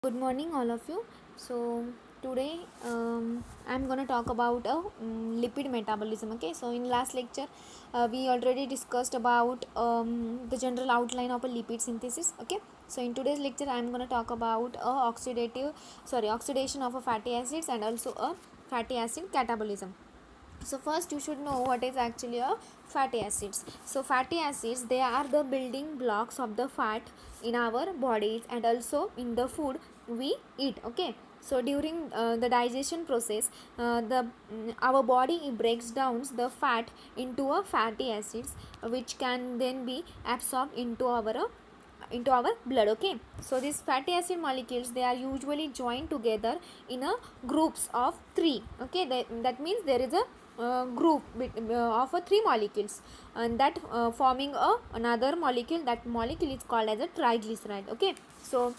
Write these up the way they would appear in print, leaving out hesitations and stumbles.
Good morning, all of you. So today I'm gonna talk about lipid metabolism. Okay, so in last lecture we already discussed about the general outline of a lipid synthesis. Okay, so in today's lecture I'm gonna talk about oxidation of a fatty acids and also a fatty acid catabolism. So first you should know what is actually a fatty acids. So fatty acids, they are the building blocks of the fat in our bodies and also in the food we eat. Okay, so during the digestion process, the our body breaks down the fat into a fatty acids, which can then be absorbed into our blood. Okay, so these fatty acid molecules, they are usually joined together in a groups of 3. Okay, that means there is a group of three molecules, and that forming another molecule. That molecule is called as a triglyceride. Okay, so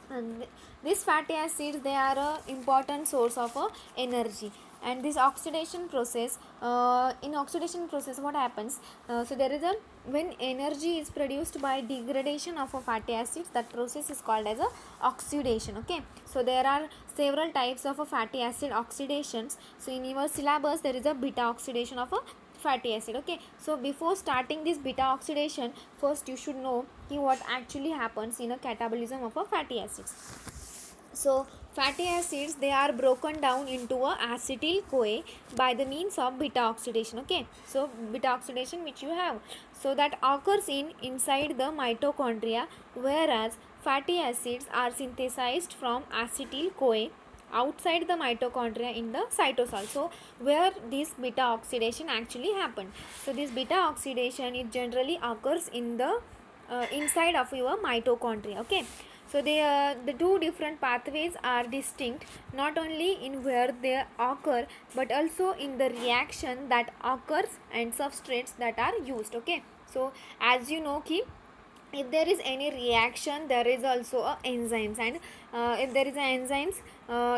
and these fatty acids, they are a important source of energy. And this oxidation process, in oxidation process what happens, so there is a when energy is produced by degradation of a fatty acids, that process is called as a oxidation. Okay, so there are several types of a fatty acid oxidations. So in your syllabus there is a beta oxidation of a fatty acid. Okay, so before starting this beta oxidation, first you should know what actually happens in a catabolism of a fatty acids. So fatty acids, they are broken down into a acetyl CoA by the means of beta oxidation. Okay, so beta oxidation which you have, so that occurs in inside the mitochondria, whereas fatty acids are synthesized from acetyl CoA outside the mitochondria in the cytosol. So where this beta oxidation actually happened, so this beta oxidation, it generally occurs in the inside of your mitochondria. Okay, so the two different pathways are distinct, not only in where they occur but also in the reaction that occurs and substrates that are used. Okay, so as you know ki, if there is any reaction, there is also a enzymes, and if there is a enzymes,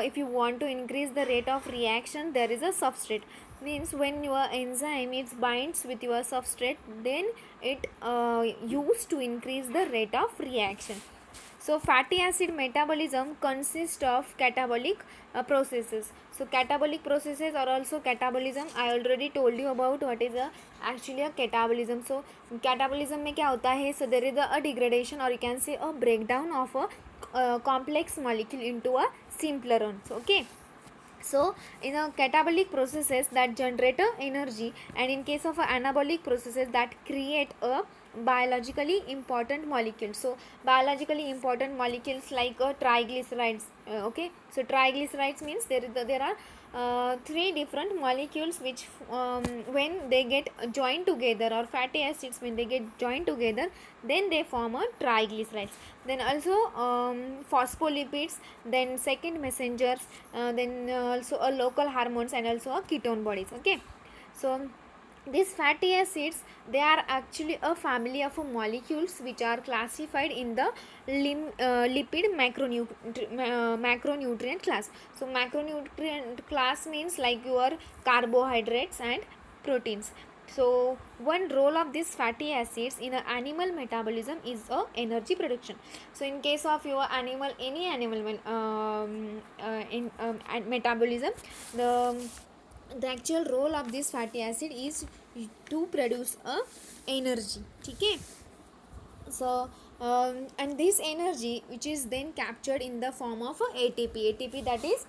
if you want to increase the rate of reaction, there is a substrate. Means when your enzyme it binds with your substrate, then it used to increase the rate of reaction. So fatty acid metabolism consists of catabolic processes. So catabolic processes or also catabolism, I already told you about what is actually a catabolism. So catabolism में क्या होता है? So there is a degradation, or you can say a breakdown of a complex molecule into a simpler one. So okay, so in a catabolic processes that generate energy, and in case of anabolic processes that create a biologically important molecules. So biologically important molecules like triglycerides. Okay, so triglycerides means there are three different molecules which when they get joined together, or fatty acids when they get joined together, then they form a triglycerides. Then also phospholipids, then second messengers, then also a local hormones, and also a ketone bodies. Okay, so these fatty acids, they are actually a family of molecules which are classified in the lipid macronutrient class. So macronutrient class means like your carbohydrates and proteins. So one role of these fatty acids in a animal metabolism is energy production. So in case of your animal, any animal in metabolism, the actual role of this fatty acid is to produce a energy. Okay, so and this energy which is then captured in the form of ATP, that is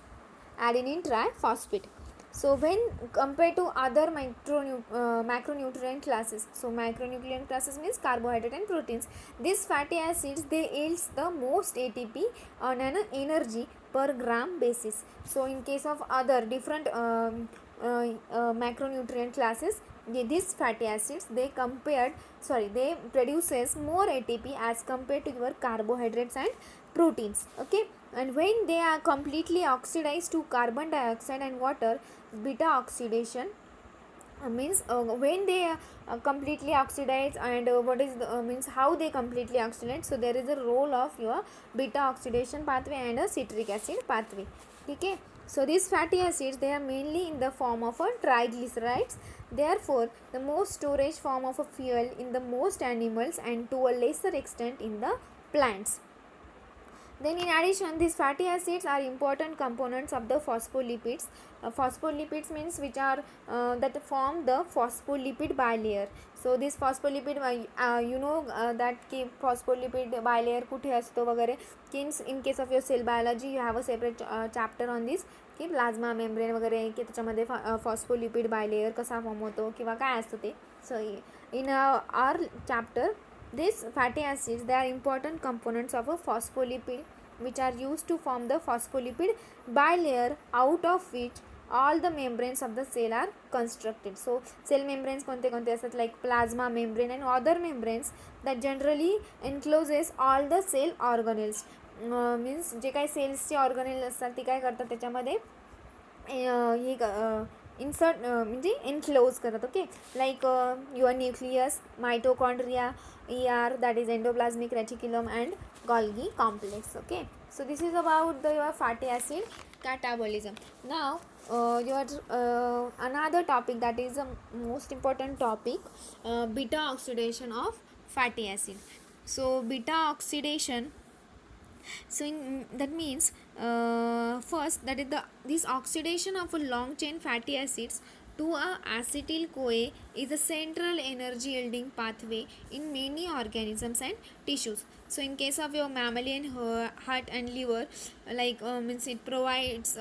adenine triphosphate. So when compared to other macronutrient classes, so macronutrient classes means carbohydrate and proteins, these fatty acids, they yields the most ATP on an energy per gram basis. So in case of other different macronutrient classes, these fatty acids, they produces more ATP as compared to your carbohydrates and proteins. Okay, and when they are completely oxidized to carbon dioxide and water, beta oxidation means when they completely oxidize, and what is the means how they completely oxidate. So there is a role of your beta oxidation pathway and a citric acid pathway. Okay, so these fatty acids, they are mainly in the form of a triglycerides. Therefore the most storage form of a fuel in the most animals, and to a lesser extent in the plants. Then in addition, these fatty acids are important components of the phospholipids. Phospholipids means which are that form the phospholipid bilayer. So this phospholipid that की phospholipid bilayer कुठे असतो वगैरे की in case of your cell biology you have a separate chapter on this की plasma membrane वगैरे की त्याच्यामध्ये phospholipid bilayer कसा फॉर्म होतो किंवा काय असतं ते. So in our chapter these fatty acids, they are important components of a phospholipid which are used to form the phospholipid bilayer out of which all the membranes of the cell are constructed. So cell membranes कोणते कोणते असतात like plasma membrane and other membranes that generally encloses all the cell organelles. Means जे काही सेल्सचे organelle असतात ती काय करतात त्याच्यामध्ये हे इन्सर्ट म्हणजे एनक्लोज करतात. Okay like your nucleus, mitochondria, ER that is endoplasmic reticulum and Golgi complex. Okay, so this is about the your fatty acid catabolism. Now your another topic that is the most important topic, beta oxidation of fatty acid. So beta oxidation, so that means first that is this oxidation of a long chain fatty acids to a acetyl CoA is a central energy yielding pathway in many organisms and tissues. So in case of your mammalian heart and liver, like means it provides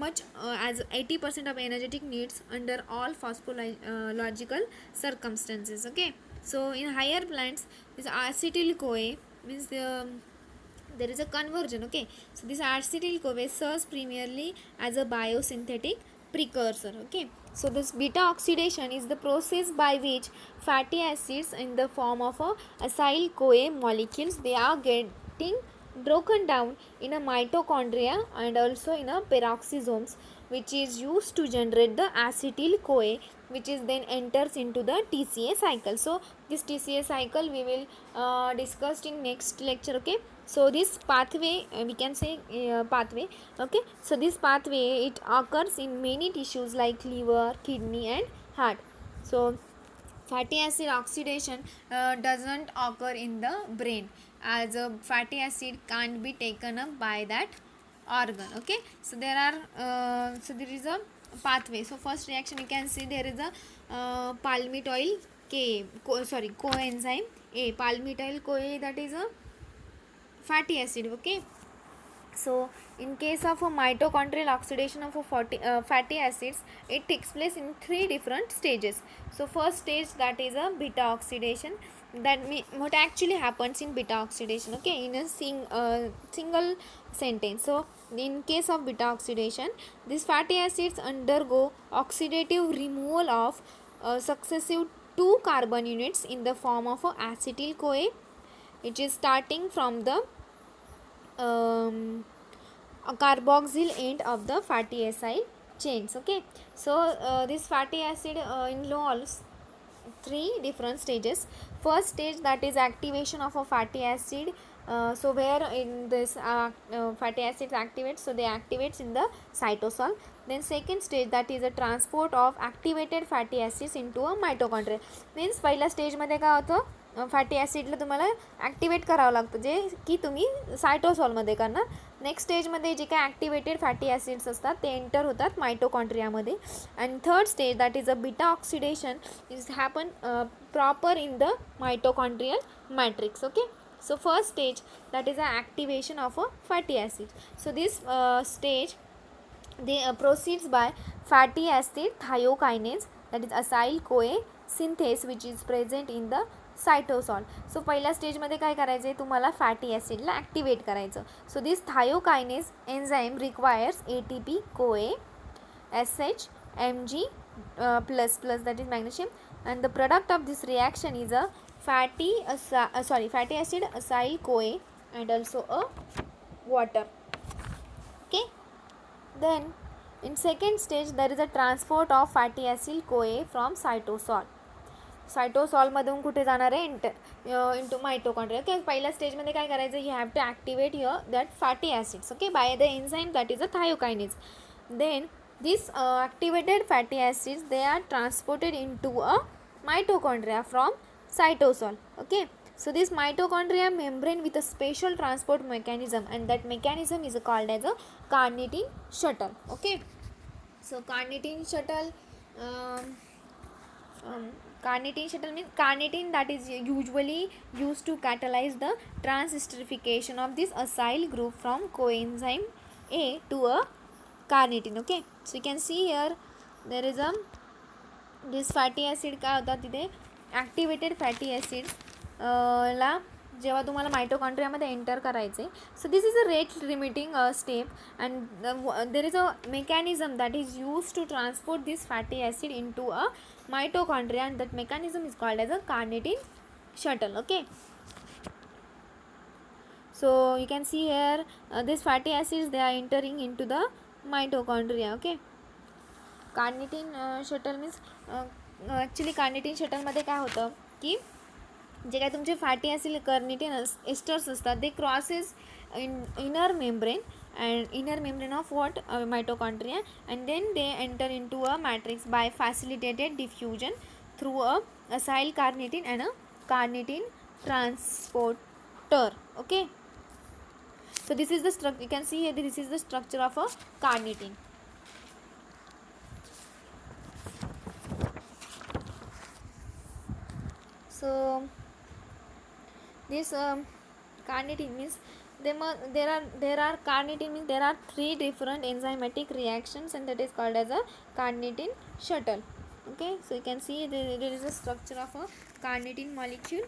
much as 80% of energetic needs under all physiological circumstances. Okay, so in higher plants this acetyl CoA means there is a conversion. Okay, so this acetyl CoA serves primarily as a biosynthetic precursor. Okay, so this beta oxidation is the process by which fatty acids in the form of a acyl CoA molecules, they are getting broken down in a mitochondria and also in a peroxisomes, which is used to generate the acetyl CoA, which is then enters into the TCA cycle. So this TCA cycle we will discuss in next lecture. Okay, so this pathway we can say pathway. Okay, so this pathway it occurs in many tissues like liver, kidney and heart. So fatty acid oxidation doesn't occur in the brain, as a fatty acid can't be taken up by that organ. Okay, so there are so there is a pathway. So first reaction you can see there is a palmitoyl coenzyme A. Palmitoyl CoA, that is a fatty acid. Okay, so in case of a mitochondrial oxidation of a fatty acids, it takes place in 3 different stages. So first stage, that is a beta oxidation. That what actually happens in beta oxidation. Okay, in a single sentence. So in case of beta oxidation, these fatty acids undergo oxidative removal of successive 2 carbon units in the form of a acetyl CoA, which is starting from the a carboxyl end of the fatty acyl chains. Okay, so this fatty acid involves 3 different stages. First stage, that is activation of a fatty acid. So where in this fatty acids activate, so they activates in the cytosol. Then second stage, that is a transport of activated fatty acids into a mitochondria. Means पहिल्या stage मध्ये काय होतं, fatty ॲसिडला तुम्हाला activate करावं लागतं, जे की तुम्ही सायटोसॉलमध्ये करणार. नेक्स्ट स्टेजमध्ये जे काय ॲक्टिवेटेड फॅटी ॲसिड्स असतात ते एंटर होतात मायटोकॉन्ड्रियामध्ये. And third stage, that is a beta oxidation is happen proper in the mitochondrial matrix. Okay, so first stage, that is the activation of a fatty acid. So this stage they proceeds by fatty acid thiokinase, that is acyl CoA synthase, which is present in the सायटोसॉल. सो पहिल्या स्टेजमध्ये काय करायचं आहे, तुम्हाला fatty ॲसिडला activate करायचं. So this thiokinase enzyme requires ATP CoA SH Mg plus that is magnesium, and the product of this reaction is a fatty acid acyl CoA and also a water. Okay, then in second stage there is a transport of fatty acyl CoA from cytosol. सायटोसॉलमधून कुठे जाणार आहे, into mitochondria. Okay, पहिल्या स्टेजमध्ये काय करायचं, you have to activate your that fatty acids. Okay, by the enzyme that is a thiokinase. Then this activated fatty acids, they are transported into a mitochondria from cytosol. Okay, So this mitochondria membrane with a special transport mechanism, and that mechanism is called as a carnitine shuttle. Okay, so carnitine shuttle, um, carnitine shuttle means carnitine that is usually used to catalyze the transesterification of this acyl group from coenzyme A to a carnitine. Okay, so you can see here there is a this fatty acid काय होतात तिथे activated fatty acids ला जेव्हा तुम्हाला मायटोकॉन्ड्रियामध्ये enter करायचे. So this is a rate limiting step and there is a mechanism that is use to transport this fatty acid into a mitochondria, and that mechanism is called as a carnitine shuttle. Okay, so you can see here these fatty acids, they are entering into the mitochondria. Okay, carnitine shuttle means actually carnitine शटलमध्ये काय होतं की जे काय तुमचे fatty acid carnitine esters असतात, they crosses inner membrane and inner membrane of what mitochondria, and then they enter into a matrix by facilitated diffusion through a acyl carnitine and a carnitine transporter. Okay, so this is the structure. You can see here this is the structure of a carnitine. So this carnitine means there are carnitine means there are 3 different enzymatic reactions, and that is called as a carnitine shuttle. Okay, so you can see there is a structure of a carnitine molecule.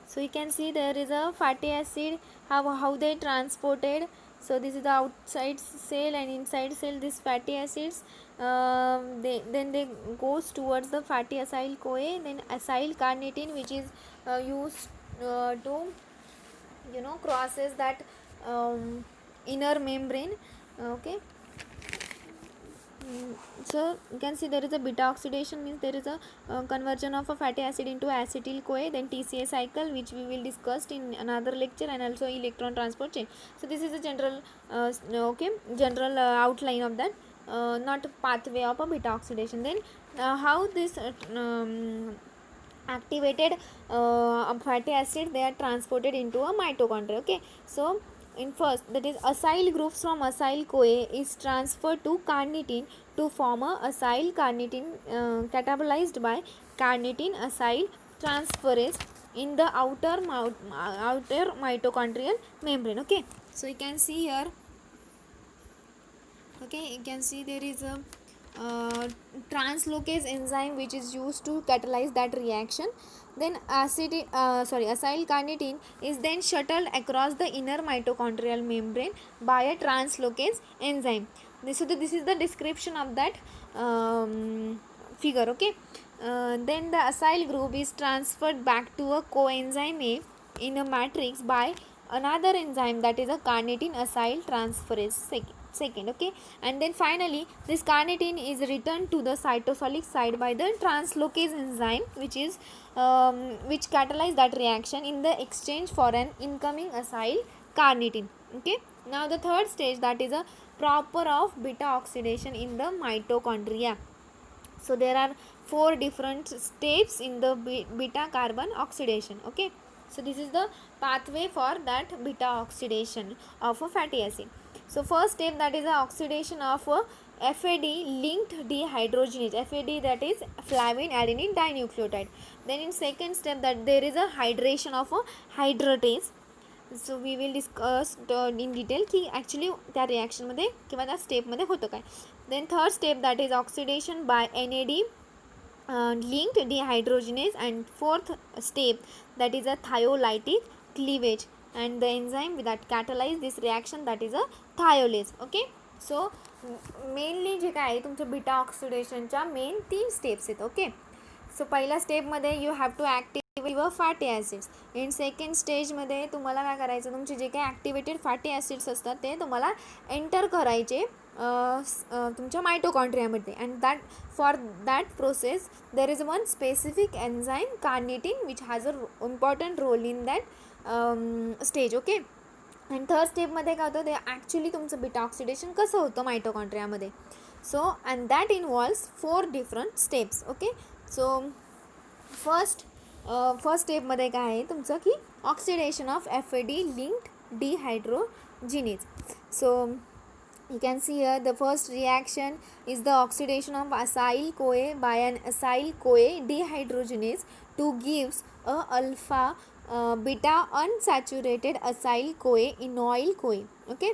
So you can see there is a fatty acid, how they transported. So this is the outside cell, and inside cell this fatty acids they goes towards the fatty acyl CoA, then acyl carnitine, which is used to crosses that inner membrane. Okay, so you can see there is a beta oxidation, means there is a conversion of a fatty acid into acetyl CoA, then TCA cycle, which we will discuss in another lecture, and also electron transport chain. So this is a general outline of that, not pathway of a beta oxidation. Then how this activated fatty acid, they are transported into a mitochondria. Okay, so in first, that is acyl groups from acyl CoA is transferred to carnitine to form a acyl carnitine catabolized by carnitine acyl transferase in the outer mitochondrial membrane. Okay, so you can see here, okay, you can see there is a translocase enzyme which is used to catalyze that reaction. Then acyl carnitine is then shuttled across the inner mitochondrial membrane by a translocase enzyme. This is the description of that figure. Okay, then the acyl group is transferred back to a coenzyme A in a matrix by another enzyme, that is a carnitine acyl transferase second. Okay, and then finally this carnitine is returned to the cytosolic side by the translocase enzyme, which catalyze that reaction in the exchange for an incoming acyl carnitine. Okay, now the third stage, that is a proper of beta oxidation in the mitochondria. So there are 4 different steps in the beta carbon oxidation. Okay, so this is the pathway for that beta oxidation of a fatty acid. So first step, that is the oxidation of a FAD linked dehydrogenase. FAD, that is flavin adenine dinucleotide. Then in second step, that there is a hydration of a hydratase. So we will discuss in detail की actually त्या reaction मध्ये किंवा त्या step मध्ये होतं काय. Then third step, that is oxidation by NAD linked dehydrogenase, and fourth step, that is a thiolytic cleavage, and the enzyme that catalyze this reaction, that is a thiolase. Okay, so mainly जे काय आहे तुमच्या beta ऑक्सिडेशनच्या main 3 steps आहेत. Okay, so पहिल्या स्टेपमध्ये you have to activate fatty acids. In second स्टेजमध्ये तुम्हाला काय करायचं, तुमचे जे काही ॲक्टिवेटेड फॅटी ॲसिड्स असतात ते तुम्हाला एंटर करायचे तुमच्या मायटोकॉन्ड्रियामध्ये, and that for that process there is one specific enzyme carnitine which has a important role in that stage. Okay, and third स्टेपमध्ये काय होतं, ते ॲक्च्युली तुमचं बीटा ऑक्सिडेशन कसं होतं मायटोकॉन्ड्रियामध्ये. So and that involves 4 different steps. Okay, so first स्टेपमध्ये काय आहे तुमचं की oxidation of FAD linked dehydrogenase. So you can see here the first reaction is the oxidation of acyl CoA by an acyl CoA dehydrogenase to gives a alpha beta unsaturated acyl CoA enoyl CoA. Okay,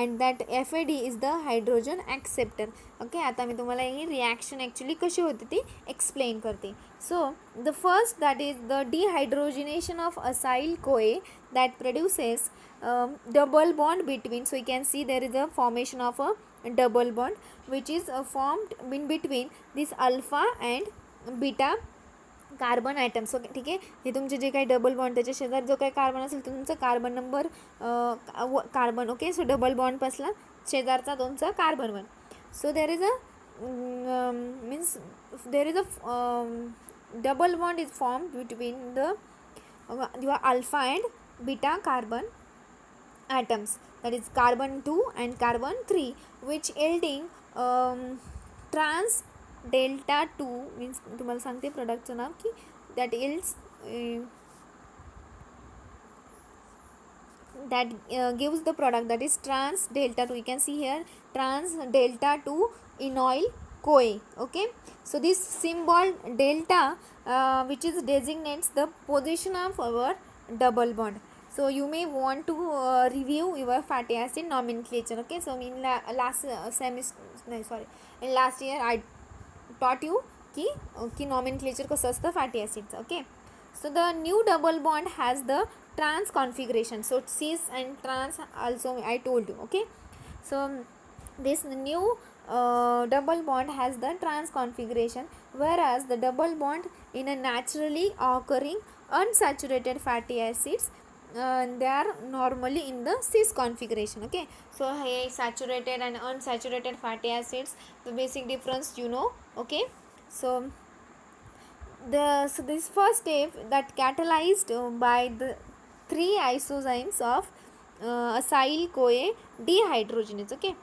and that FAD is the hydrogen acceptor. Okay, आता मी तुम्हाला ही reaction actually कशी होते ती explain करते. So the first that is the dehydrogenation of acyl CoA that produces double bond between. So you can see there is a formation of a double bond which is formed in between this alpha and beta carbon atoms. Okay, ठीक आहे. हे तुमचे जे काही double bond त्याच्या शेजार जो काही carbon असेल तो तुमचा carbon number carbon. Okay, so double बॉन्डपासला शेजारचा तुमचा carbon 1. So there is a means there is a double bond is form between the your alpha and beta carbon atoms, that is carbon 2 and carbon 3, which yielding trans delta 2 means तुम्हाला सांगते प्रोडक्टचं नाव की that yields that gives the product that is trans delta 2. You can see here trans delta 2 enoyl CoA. Okay, so this symbol delta which is designates the position of our double bond. So you may want to review your fatty acid nomenclature. Okay, so in last semester in last year I taught you की nomenclature कसं असतं fatty acids. Okay, so the new double bond has the trans configuration. So cis and trans also I told you. Okay, so this new double bond has the trans configuration, whereas the double bond in a naturally occurring unsaturated fatty acids they are normally in the cis configuration. Okay, so here saturated and unsaturated fatty acids, the basic difference you know. Okay, so this first step that catalyzed by the 3 isozymes of acyl CoA dehydrogenase. Okay,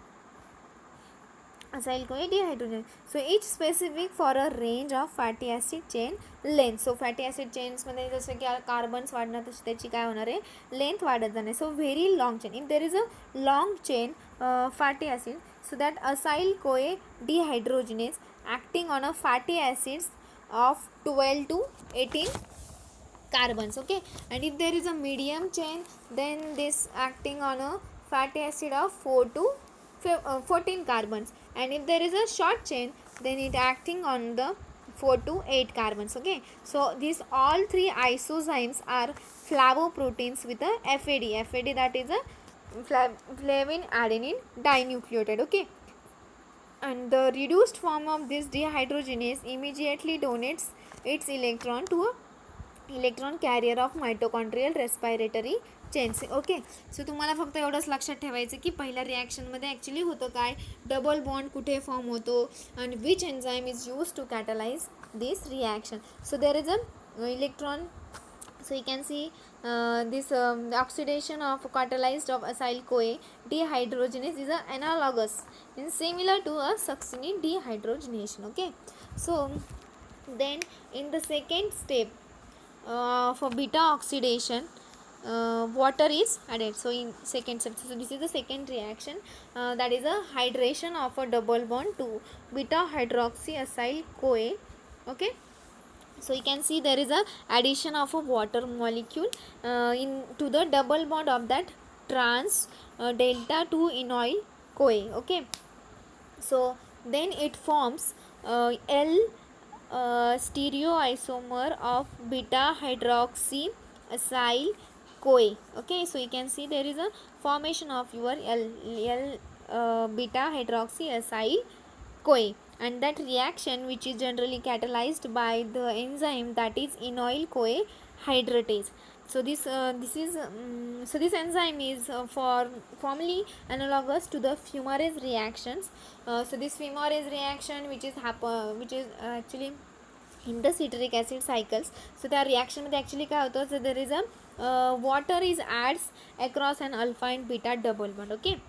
acyl CoA dehydrogenase. So each specific for a range of fatty acid chain length. So fatty acid chains मध्ये जसं की carbons वाढणार तशी त्याची काय होणार आहे length वाढत जाणार. So very long chain, if there is a long chain fatty acid, so that acyl CoA dehydrogenase acting on a fatty acids of 12 to 18 carbons. Okay, and if there is a medium chain, then this acting on a fatty acid of 4 to 14 carbons, and if there is a short chain, then it acting on the 4 to 8 carbons. Okay, so these all 3 isozymes are flavoproteins with a FAD that is a flavin adenine dinucleotide. Okay, and the reduced form of this dehydrogenase immediately donates its electron to a electron carrier of mitochondrial respiratory chains. Okay, so तुम्हाला फक्त एवढंच लक्षात ठेवायचं की पहिल्या रिॲक्शनमध्ये actually होतं काय, double bond कुठे फॉर्म होतो आणि which enzyme is use to catalyse this reaction. So there is a electron. So you can see this the oxidation of catalyzed of acyl CoA dehydrogenase is analogous and similar to a succinate dehydrogenation. Okay, so then in the second step for beta oxidation water is added. So in second step, so this is the second reaction that is a hydration of a double bond to beta hydroxy acyl CoA. Okay, so you can see there is a addition of a water molecule into the double bond of that trans delta 2 enoyl CoA. Okay, so then it forms L stereoisomer of beta hydroxy acyl CoA. Okay, so you can see there is a formation of your L beta hydroxy acyl CoA, and that reaction which is generally catalyzed by the enzyme that is enoyl CoA hydratase. So this enzyme is formally analogous to the fumarase reactions. So this fumarase reaction which is actually in the citric acid cycles. So त्या reaction मध्ये actually काय होतं, so there is a water is adds across an alpha and beta double bond. Okay,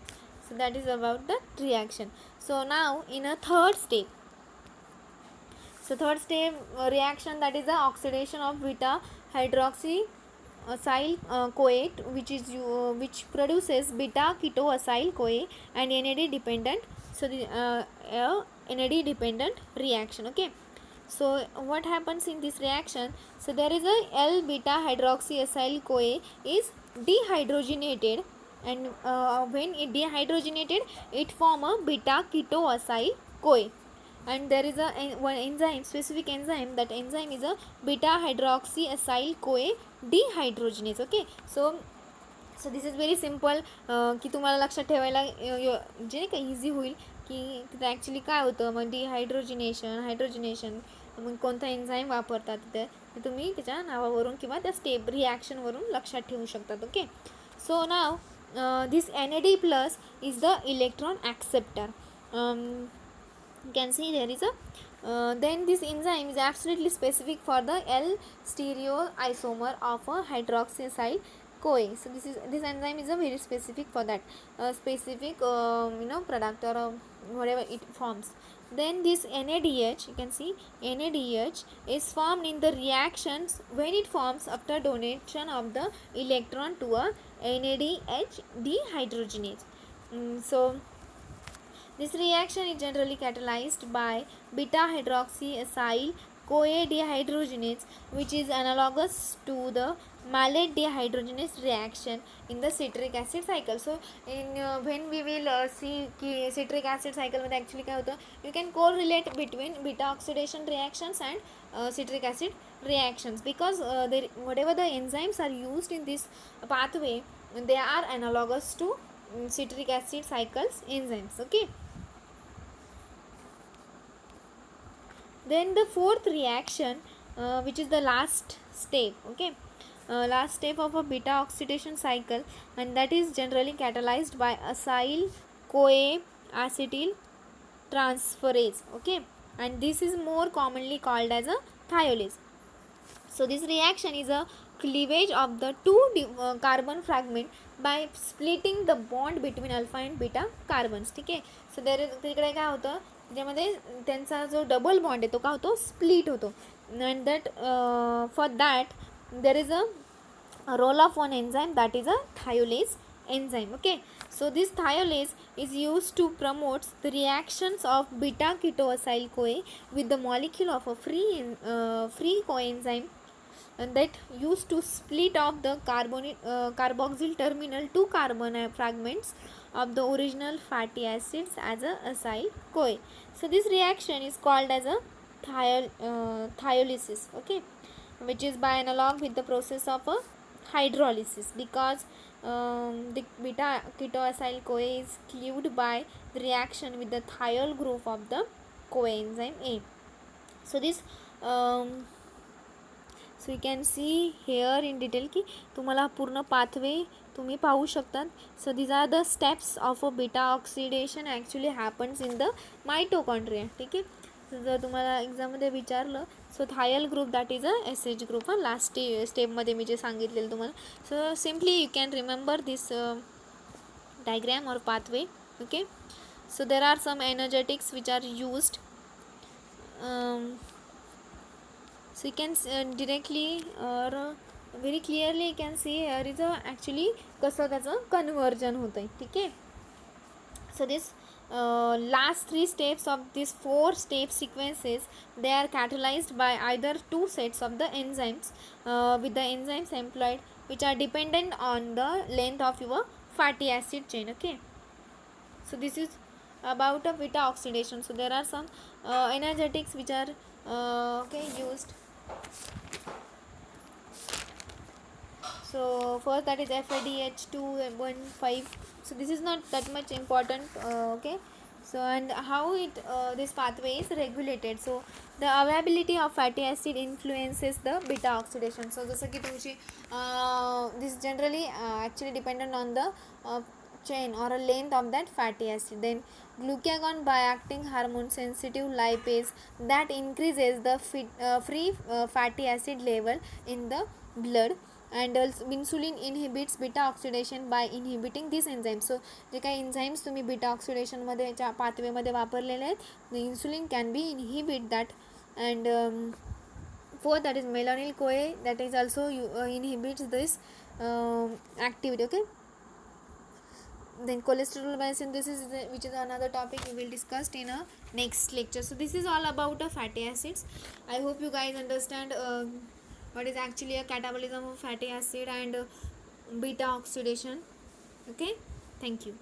so So that is about the reaction. So now in a third step, so third step reaction, that is the oxidation of beta hydroxy acyl CoA, which produces beta ketoacyl CoA and NAD dependent. So the NAD dependent reaction. Okay, so what happens in this reaction? So there is a L beta hydroxy acyl CoA is dehydrogenated, and when it dehydrogenated, it form a beta ketoacyl CoA, and there is a one enzyme, specific enzyme, that enzyme is a beta hydroxy acyl CoA dehydrogenase. Okay, so this is very simple, की तुम्हाला लक्षात ठेवायला जे नाही का easy होईल की तिथं actually काय होतं. मग हायड्रोजिनेशन मग कोणता एन्झाईम वापरतात तिथे, ते तुम्ही त्याच्या नावावरून किंवा त्या स्टेप रिॲक्शनवरून लक्षात ठेवू शकतात. Okay, so now this NAD plus is the electron acceptor. You can see there is a then this enzyme is absolutely specific for the L stereoisomer of a hydroxycyl CoA. So this enzyme is a very specific for that specific product or whatever it forms. Then this NADH, you can see NADH is formed in the reactions when it forms after donation of the electron to a NADH dehydrogenase. So this reaction is generally catalyzed by beta hydroxy acyl CoA dehydrogenase, which is analogous to the malate dehydrogenase reaction in the citric acid cycle. So in when we will see ki citric acid cycle मध्ये actually काय होतं, you can correlate between beta oxidation reactions and citric acid reactions, because whatever the enzymes are used in this pathway, they are analogous to citric acid cycles enzymes. Okay, then the fourth reaction, which is the last step. Okay, last step of a beta oxidation cycle, and that is generally catalyzed by acyl CoA acetyl transferase. Okay, and this is more commonly called as a thiolase. So this reaction is a cleavage of the two carbon fragment by splitting the bond between alpha and beta carbons. ठीक आहे, सो तिकडे काय होतं, ज्यामध्ये त्यांचा जो double bond आहे तो काय होतो, स्प्लिट होतो. And that for that there is a role of one enzyme, that is a thiolase enzyme. Okay, so this thiolase is used to promote the reactions of beta ketoacyl CoA with the molecule of a free coenzyme, and that used to split off the carboxyl terminal two carbon fragments of the original fatty acids as a acyl CoA. So this reaction is called as a thiolysis. Okay, which is by analog with the process of a hydrolysis, because the beta ketoacyl CoA is cleaved by the reaction with the thiol group of the coenzyme A. So this so you can see here in detail की तुम्हाला पूर्ण pathway तुम्ही पाहू शकतात. So these are the steps of a beta oxidation actually happens in the mitochondria. ठीक आहे, जर तुम्हाला एक्झाममध्ये विचारलं, so thiol group that is a SH group. Last स्टेपमध्ये मी जे सांगितलेलं तुम्हाला. So simply you can remember this diagram और pathway. Okay, so there are some energetics which are used. So you can directly और very clearly you can see here is actually कसं त्याचं conversion होतं आहे. ठीक आहे, so this last three steps of these four step sequences, they are catalyzed by either two sets of the enzymes with the enzymes employed which are dependent on the length of your fatty acid chain. Okay, so this is about a beta oxidation. So there are some energetics which are used. So first that is FADH215. So this is not that much important. Okay, so and how it this pathway is regulated. So the availability of fatty acid influences the beta oxidation. So जसं की तुमची this generally actually dependent on the chain or a length of that fatty acid. Then glucagon by acting hormone sensitive lipase that increases the free fatty acid level in the blood, and also insulin inhibits beta oxidation by inhibiting this enzyme. सो जे काही enzymes तुम्ही beta oxidation मध्ये च्या पाथवेमध्ये वापरलेले आहेत, the insulin can be inhibit that. And fourth, that is melanyl CoA, that is also inhibits this activity. Okay, then cholesterol biosynthesis which is another topic we will discuss in a next lecture. So this is all about fatty acids. I hope you guys understand what is actually a catabolism of fatty acid and beta oxidation. Okay, thank you.